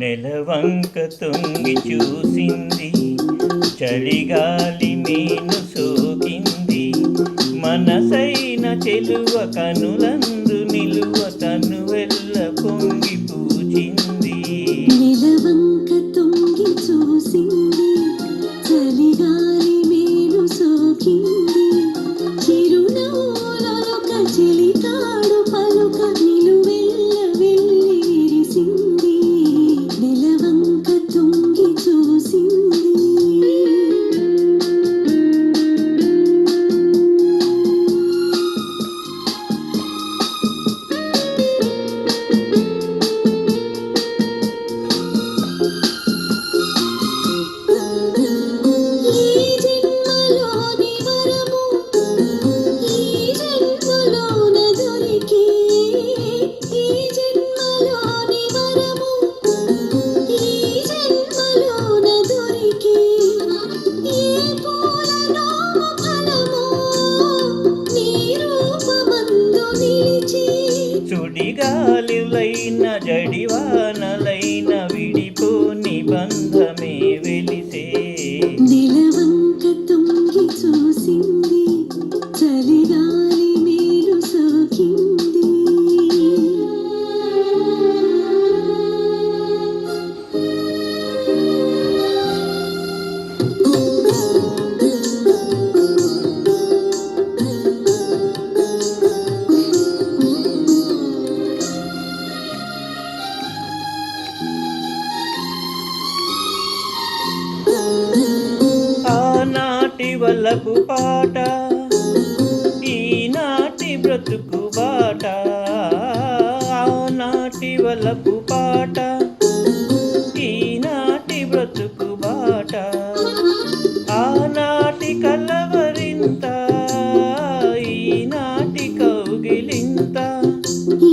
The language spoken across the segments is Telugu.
నెలవంక తొంగి చూసింది, చలిగాలి మేను సోకింది, మనసైన చెలువ కనులందు నిలువ తనువెల్ల పొంగి పూచింది. నెలవంక తొంగి చూసింది, చలిగాలి మేను సోకింది, చిరునవ్వులొక చెలికాడు పలుక నిలువెల్ల వెళ్ళి విరిసింది. నెలవంక తొంగి చూసింది. సుడిగాలులైన జడివానలైన విడిపోని బంధమే వెలిసే. నెలవంక తొంగి చూసింది, చలిగాలి మేలు సోకింది. ఆనాటి వలపు పాట, ఈనాటి బ్రతుకు బాట. ఆనాటి వలపు పాట, ఈనాటి బ్రతుకు బాట. ఆనాటి కలవరింత, ఈనాటి కౌగిలింత.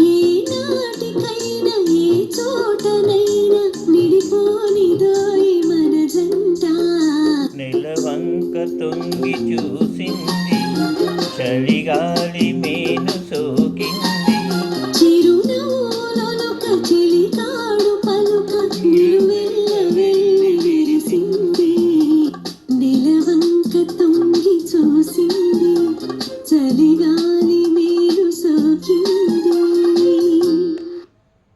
ఏనాటికైనా ఏ చోటనైనా నిడిపోనిదోయి మన జంట. నెలవంక తొంగి చూసింది, చలిగాలి మేను సోకింది, చిరునవ్వులొక చెలికాడు పలుక నిలువెల్ల వెళ్ళి విరిసింది. నెలవంక తొంగి చూసింది, చలి